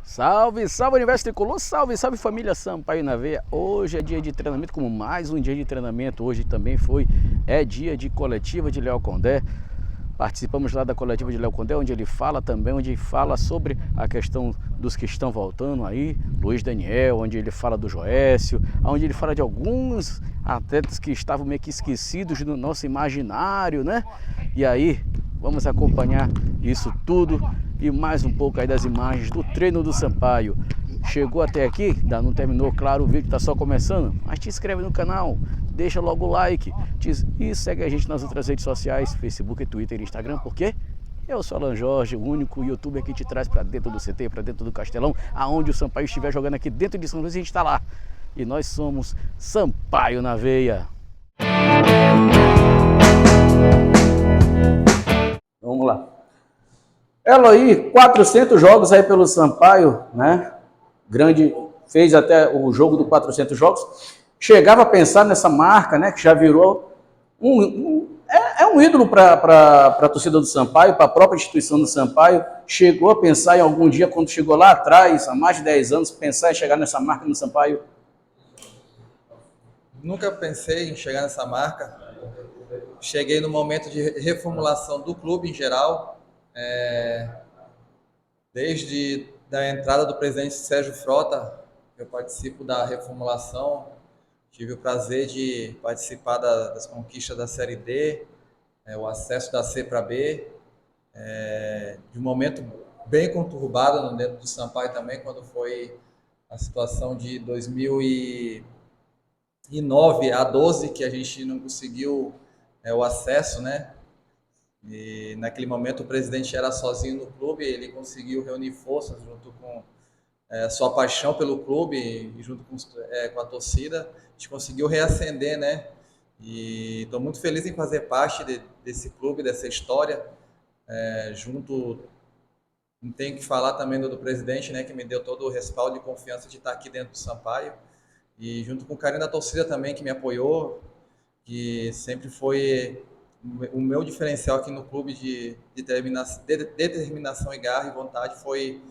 Salve, salve Universo Tricolor, salve, salve família Sampaio na Veia. Hoje é dia de treinamento, como mais um dia de treinamento. Hoje também é dia de coletiva de Léo Condé. Participamos lá da coletiva de Léo Condé, onde ele fala também, onde ele fala sobre a questão dos que estão voltando aí, Luiz Daniel, onde ele fala do Joécio, onde ele fala de alguns atletas que estavam meio que esquecidos no nosso imaginário, né? E aí, vamos acompanhar isso tudo e mais um pouco aí das imagens do treino do Sampaio. Chegou até aqui, ainda não terminou, claro, o vídeo está só começando, mas te inscreve no canal, deixa logo o like e segue a gente nas outras redes sociais, Facebook, Twitter e Instagram, porque eu sou Alan Jorge, o único youtuber que te traz para dentro do CT, para dentro do Castelão, aonde o Sampaio estiver jogando aqui dentro de São Luís, a gente está lá. E nós somos Sampaio na Veia. Vamos lá. Eloy, 400 jogos aí pelo Sampaio, né? Grande, fez até o jogo do 400 jogos. Chegava a pensar nessa marca, né? Que já virou um ídolo para a torcida do Sampaio, para a própria instituição do Sampaio. Chegou a pensar em algum dia, quando chegou lá atrás, há mais de 10 anos, pensar em chegar nessa marca no Sampaio? Nunca pensei em chegar nessa marca. Cheguei no momento de reformulação do clube em geral. Desde a entrada do presidente Sérgio Frota, eu participo da reformulação. Tive o prazer de participar das conquistas da Série D, o acesso da C para B, de um momento bem conturbado dentro do Sampaio também, quando foi a situação de 2009 a 12, que a gente não conseguiu o acesso, né? E naquele momento o presidente era sozinho no clube, ele conseguiu reunir forças junto com sua paixão pelo clube e junto com a torcida, a gente conseguiu reacender, né? E estou muito feliz em fazer parte desse clube, dessa história, junto. Não tenho que falar também do presidente, né, que me deu todo o respaldo e confiança de estar aqui dentro do Sampaio, e junto com o carinho da torcida também, que me apoiou, que sempre foi o meu diferencial aqui no clube de determinação e garra e vontade, foi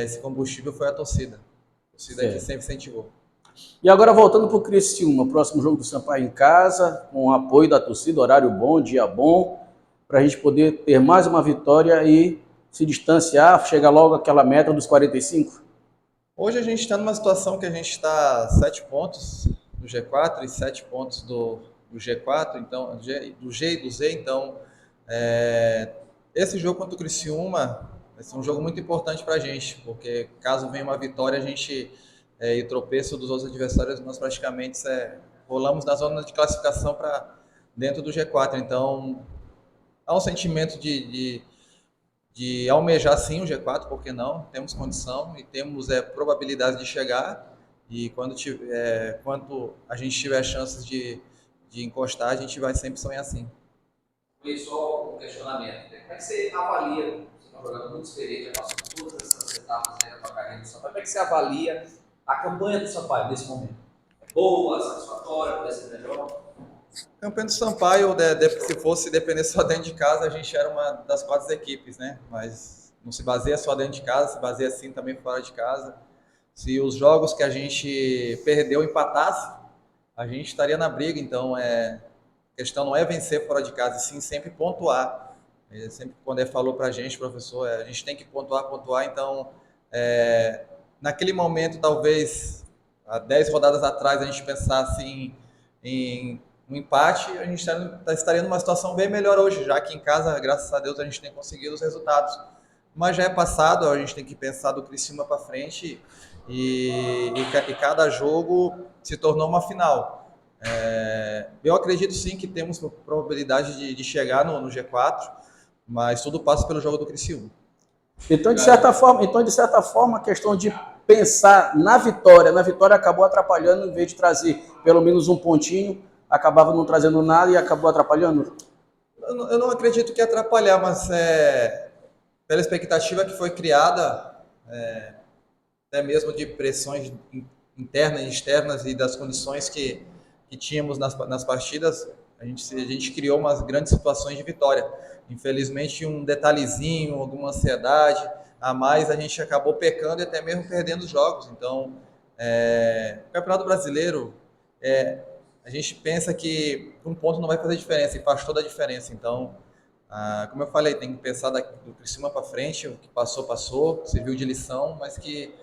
esse combustível foi a torcida. A torcida que sempre incentivou. E agora voltando para o Criciúma, próximo jogo do Sampaio em casa, com o apoio da torcida, horário bom, dia bom, para a gente poder ter mais uma vitória e se distanciar, chegar logo àquela meta dos 45? Hoje a gente está numa situação que a gente está 7 pontos do G4 e 7 pontos do G4, então, do G e do Z, então esse jogo contra o Criciúma vai ser um jogo muito importante para a gente, porque caso venha uma vitória, a gente e tropeço dos outros adversários, nós praticamente rolamos na zona de classificação para dentro do G4, então há um sentimento de almejar sim o G4, por que não? Temos condição e temos probabilidade de chegar, e quando a gente tiver chances de encostar, a gente vai sempre sonhar assim. E só um questionamento, como é que você avalia, você é um jogador muito experiente, já passou por todas essas etapas aí da sua carreira do Sampaio, como é que você avalia a campanha do Sampaio nesse momento? É boa, satisfatória, pode ser melhor? A campanha do Sampaio, se fosse depender só dentro de casa, a gente era uma das 4 equipes, né? Mas não se baseia só dentro de casa, se baseia sim também fora de casa. Se os jogos que a gente perdeu empatasse, a gente estaria na briga. Então, a questão não é vencer fora de casa, e sim sempre pontuar. Sempre quando ele falou para a gente, professor, a gente tem que pontuar. Então, naquele momento, talvez, há 10 rodadas atrás, a gente pensasse em um empate, a gente estaria numa situação bem melhor hoje, já que em casa, graças a Deus, a gente tem conseguido os resultados. Mas já é passado, a gente tem que pensar do Criciúma para frente, e cada jogo se tornou uma final. Eu acredito sim que temos probabilidade de chegar no G4, mas tudo passa pelo jogo do Criciúma. Então, de certa forma, a questão de pensar na vitória acabou atrapalhando, em vez de trazer pelo menos um pontinho, acabava não trazendo nada e acabou atrapalhando? Eu não acredito que atrapalhar, mas pela expectativa que foi criada, até mesmo de pressões internas e externas e das condições que tínhamos nas partidas, a gente criou umas grandes situações de vitória. Infelizmente, um detalhezinho, alguma ansiedade, a mais, a gente acabou pecando e até mesmo perdendo os jogos. Então, o Campeonato Brasileiro, a gente pensa que um ponto não vai fazer diferença e faz toda a diferença. Então, como eu falei, tem que pensar do Criciúma para frente, o que passou, passou, serviu de lição, mas que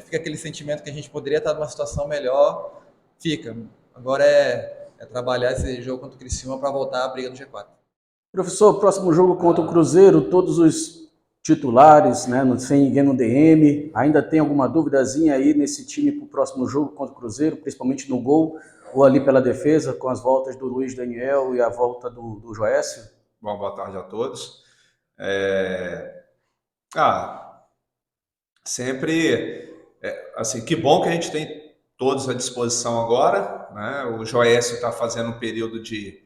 fica aquele sentimento que a gente poderia estar numa situação melhor, fica. Agora é trabalhar esse jogo contra o Criciúma para voltar à briga do G4. Professor, próximo jogo contra o Cruzeiro, todos os titulares, né, sem ninguém no DM. Ainda tem alguma duvidazinha aí nesse time para o próximo jogo contra o Cruzeiro, principalmente no gol ou ali pela defesa, com as voltas do Luiz Daniel e a volta do Joécio? Bom, boa tarde a todos. Sempre, assim, que bom que a gente tem todos à disposição agora, né? O Joécio está fazendo um período de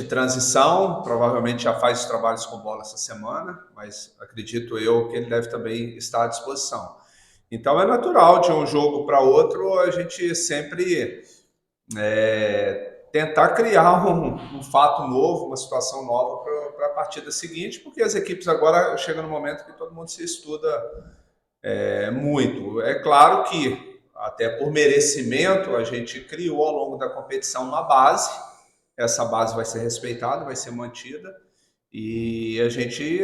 transição, provavelmente já faz os trabalhos com bola essa semana, mas acredito eu que ele deve também estar à disposição. Então é natural de um jogo para outro a gente sempre tentar criar um fato novo, uma situação nova para a partida seguinte, porque as equipes agora chegam no momento que todo mundo se estuda muito. É claro que, até por merecimento, a gente criou ao longo da competição uma base, essa base vai ser respeitada, vai ser mantida, e a gente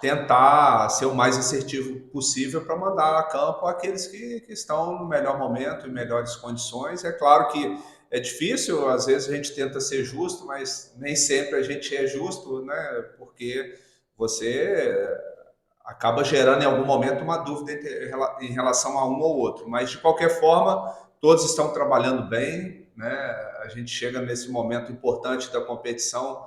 tentar ser o mais assertivo possível para mandar a campo aqueles que estão no melhor momento, em melhores condições. É claro que é difícil, às vezes a gente tenta ser justo, mas nem sempre a gente é justo, né? Porque você acaba gerando em algum momento uma dúvida em relação a um ou outro. Mas, de qualquer forma, todos estão trabalhando bem, né? A gente chega nesse momento importante da competição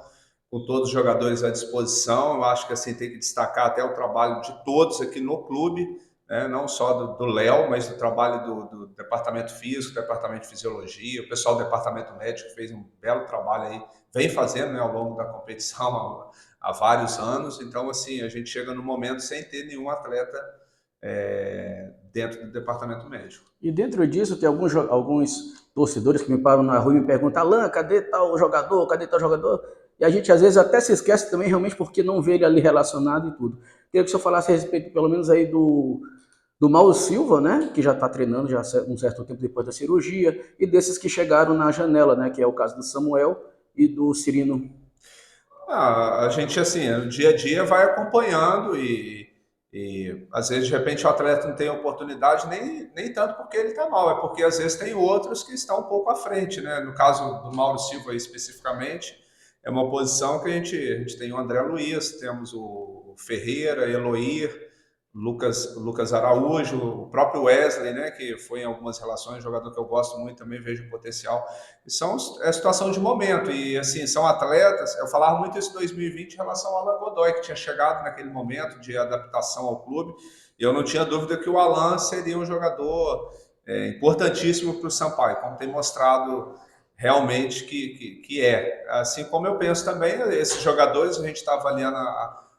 com todos os jogadores à disposição. Eu acho que assim tem que destacar até o trabalho de todos aqui no clube, né? Não só do Léo, mas do trabalho do departamento físico, do departamento de fisiologia, o pessoal do departamento médico fez um belo trabalho aí, vem fazendo, né, ao longo da competição há vários anos. Então, assim, a gente chega no momento sem ter nenhum atleta dentro do departamento médico. E dentro disso tem alguns torcedores que me param na rua e me perguntam: Alan, cadê tal jogador, cadê tal jogador? E a gente às vezes até se esquece também realmente porque não vê ele ali relacionado e tudo. Queria que o senhor falasse a respeito pelo menos aí do Mauro Silva, né, que já está treinando já há um certo tempo depois da cirurgia, e desses que chegaram na janela, né, que é o caso do Samuel e do Cirino. A gente, assim, no dia a dia vai acompanhando e às vezes, de repente, o atleta não tem oportunidade nem tanto porque ele está mal, é porque às vezes tem outros que estão um pouco à frente, né? No caso do Mauro Silva aí, especificamente, é uma posição que a gente tem o André Luiz, temos o Ferreira, Eloir, Lucas Araújo, o próprio Wesley, né, que foi em algumas relações, jogador que eu gosto muito, também vejo potencial. É situação de momento, e assim, são atletas. Eu falava muito isso em 2020 em relação ao Alan Godoy, que tinha chegado naquele momento de adaptação ao clube, e eu não tinha dúvida que o Alan seria um jogador importantíssimo para o Sampaio, como tem mostrado realmente que é. Assim como eu penso também, esses jogadores, a gente está avaliando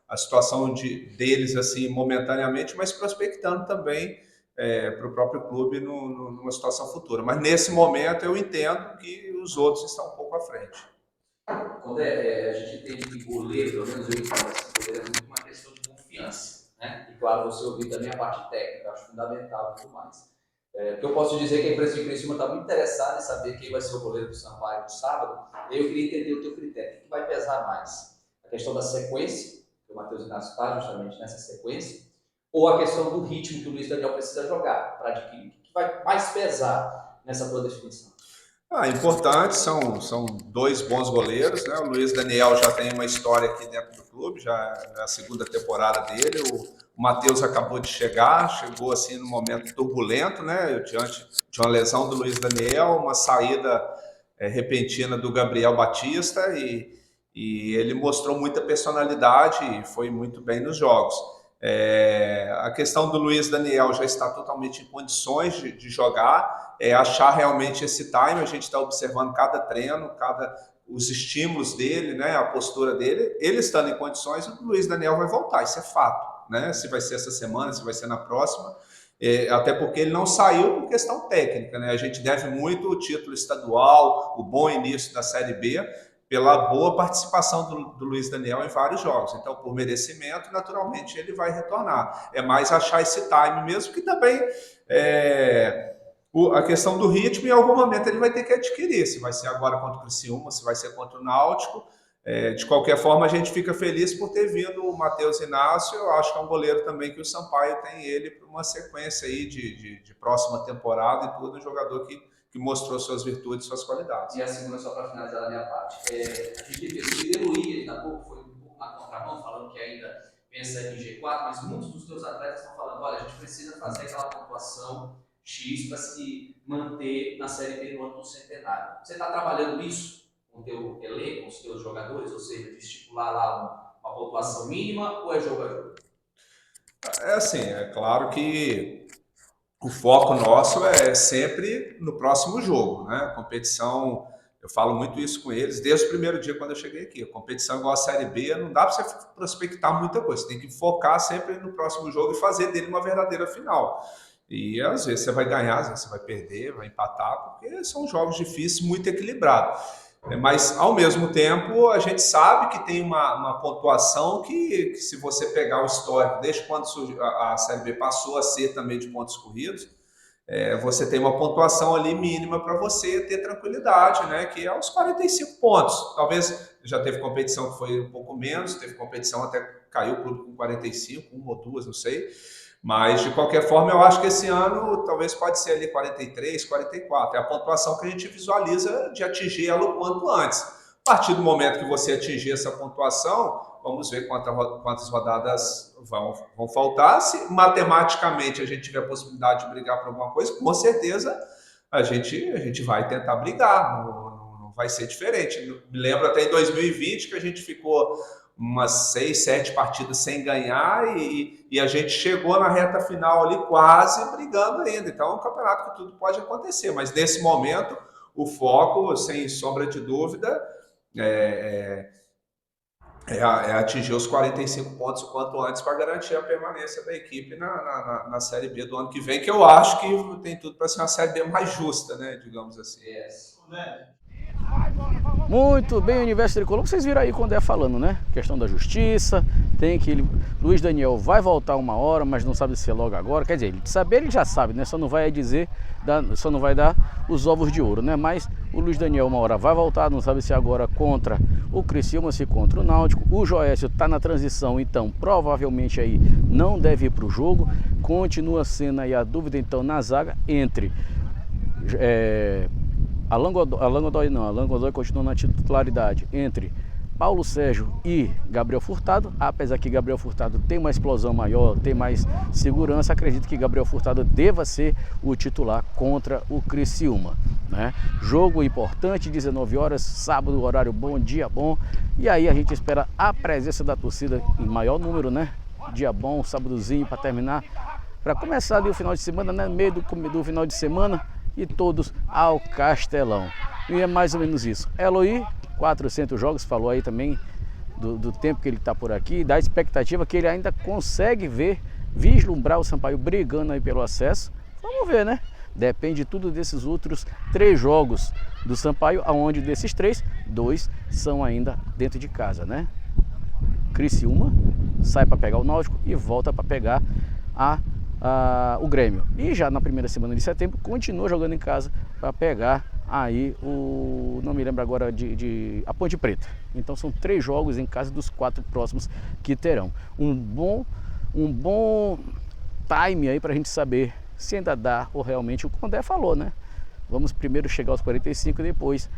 a situação deles assim momentaneamente, mas prospectando também para o próprio clube numa situação futura. Mas nesse momento eu entendo que os outros estão um pouco à frente. Quando a gente entende que goleiro, pelo menos eu entendo assim, goleiro é muito uma questão de confiança, né? E claro, você ouvir também a parte técnica, eu acho fundamental e tudo mais. Porque eu posso dizer que a empresa de Criciúma está muito interessada em saber quem vai ser o goleiro do Sampaio no sábado. Eu queria entender o teu critério. O que vai pesar mais? A questão da sequência, que o Matheus Inácio está justamente nessa sequência, ou a questão do ritmo que o Luiz Daniel precisa jogar para adquirir? O que vai mais pesar nessa tua definição? Importante, são dois bons goleiros, né? O Luiz Daniel já tem uma história aqui dentro do clube, já é a segunda temporada dele. O Matheus acabou de chegou assim num momento turbulento, né? Diante de uma lesão do Luiz Daniel, uma saída repentina do Gabriel Batista, e ele mostrou muita personalidade e foi muito bem nos jogos. A questão do Luiz Daniel já está totalmente em condições de jogar, achar realmente esse time. A gente está observando cada treino, os estímulos dele, né, a postura dele. Ele estando em condições, o Luiz Daniel vai voltar, isso é fato, né? Se vai ser essa semana, se vai ser na próxima, até porque ele não saiu por questão técnica, né? A gente deve muito o título estadual, o bom início da Série B, pela boa participação do Luiz Daniel em vários jogos. Então, por merecimento, naturalmente, ele vai retornar. É mais achar esse time mesmo, que também a questão do ritmo, em algum momento ele vai ter que adquirir. Se vai ser agora contra o Criciúma, se vai ser contra o Náutico. De qualquer forma, a gente fica feliz por ter vindo o Matheus Inácio. Eu acho que é um goleiro também que o Sampaio tem ele para uma sequência aí de próxima temporada e tudo, um jogador que mostrou suas virtudes, suas qualidades. E a segunda, só para finalizar da minha parte. A gente teve o Eloy, ainda há pouco, foi um pouco na contramão, falando que ainda pensa em G4, mas muitos dos teus atletas estão falando, olha, a gente precisa fazer aquela pontuação X para se manter na Série B no ano do centenário. Você está trabalhando isso com o teu elenco, com os teus jogadores, ou seja, de estipular lá uma pontuação mínima, ou é jogo a jogo? É assim, é claro que o foco nosso é sempre no próximo jogo, né? Competição, eu falo muito isso com eles desde o primeiro dia quando eu cheguei aqui. A competição igual a Série B, não dá para você prospectar muita coisa, você tem que focar sempre no próximo jogo e fazer dele uma verdadeira final. E às vezes você vai ganhar, às vezes você vai perder, vai empatar, porque são jogos difíceis, muito equilibrados. Mas, ao mesmo tempo, a gente sabe que tem uma pontuação que se você pegar o histórico, desde quando a Série B passou a ser também de pontos corridos, você tem uma pontuação ali mínima para você ter tranquilidade, né? Que é os 45 pontos. Talvez já teve competição que foi um pouco menos, teve competição até caiu o clube com 45, uma ou duas, não sei. Mas, de qualquer forma, eu acho que esse ano talvez pode ser ali 43, 44. É a pontuação que a gente visualiza de atingir ela o quanto antes. A partir do momento que você atingir essa pontuação, vamos ver quantas rodadas vão faltar. Se matematicamente a gente tiver a possibilidade de brigar por alguma coisa, com certeza a gente vai tentar brigar. Não vai ser diferente. Me lembro até em 2020 que a gente ficou umas 6, 7 partidas sem ganhar e a gente chegou na reta final ali quase brigando ainda. Então é um campeonato que tudo pode acontecer, mas nesse momento o foco, sem sombra de dúvida, é atingir os 45 pontos o quanto antes para garantir a permanência da equipe na Série B do ano que vem, que eu acho que tem tudo para ser uma Série B mais justa, né, digamos assim. Muito bem, Universo Tricolor. Vocês viram aí quando falando, né? Questão da justiça, tem que Luiz Daniel vai voltar uma hora, mas não sabe se é logo agora. Quer dizer, saber ele já sabe, né? Só não vai dizer, só não vai dar os ovos de ouro, né? Mas o Luiz Daniel uma hora vai voltar, não sabe se agora contra o Criciúma, se contra o Náutico. O Joécio está na transição, então provavelmente aí não deve ir para o jogo. Continua sendo aí a dúvida então na zaga entre Alan Godoy continua na titularidade entre Paulo Sérgio e Gabriel Furtado. Apesar que Gabriel Furtado tem uma explosão maior, tem mais segurança, acredito que Gabriel Furtado deva ser o titular contra o Criciúma, né? Jogo importante, 19 horas, sábado, horário bom, dia bom. E aí a gente espera a presença da torcida em maior número, né? Dia bom, sábadozinho para terminar, para começar ali o final de semana, né? Meio do final de semana. E todos ao Castelão. E é mais ou menos isso. Eloy, 400 jogos, falou aí também do tempo que ele está por aqui, da expectativa que ele ainda consegue vislumbrar o Sampaio brigando aí pelo acesso. Vamos ver, né? Depende tudo desses outros 3 jogos do Sampaio, aonde desses 3, 2 são ainda dentro de casa, né? Criciúma sai para pegar o Náutico e volta para pegar o Grêmio. E já na primeira semana de setembro continua jogando em casa para pegar aí não me lembro agora a Ponte Preta. Então são 3 jogos em casa dos 4 próximos que terão. Um bom time aí para a gente saber se ainda dá ou realmente o Condé falou, né? Vamos primeiro chegar aos 45 e depois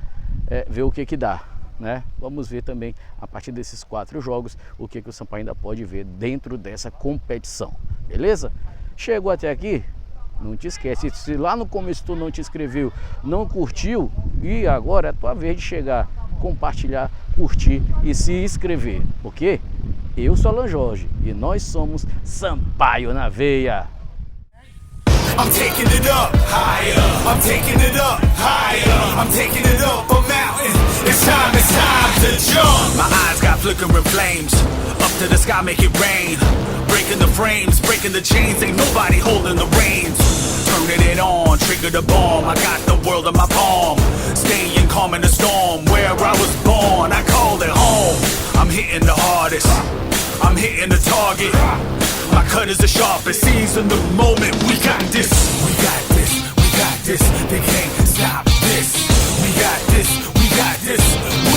ver o que dá, né? Vamos ver também a partir desses 4 jogos o que o Sampaio ainda pode ver dentro dessa competição, beleza? Chegou até aqui? Não te esquece, se lá no começo tu não te inscreveu, não curtiu, e agora é a tua vez de chegar, compartilhar, curtir e se inscrever, porque eu sou Alan Jorge e nós somos Sampaio na Veia. I'm taking it up higher. I'm taking it up higher. I'm taking it up a mountain. It's time to jump. My eyes got flickering flames. Up to the sky, make it rain. Breaking the frames, breaking the chains. Ain't nobody holding the reins. turning it on, trigger the bomb. I got the world in my palm, staying calm in the storm. Where I was born, I call it home. I'm hitting the hardest, I'm hitting the target. My cut is the sharpest, seizing the moment. We got this, we got this, we got this. They can't stop this. We got this, we got this.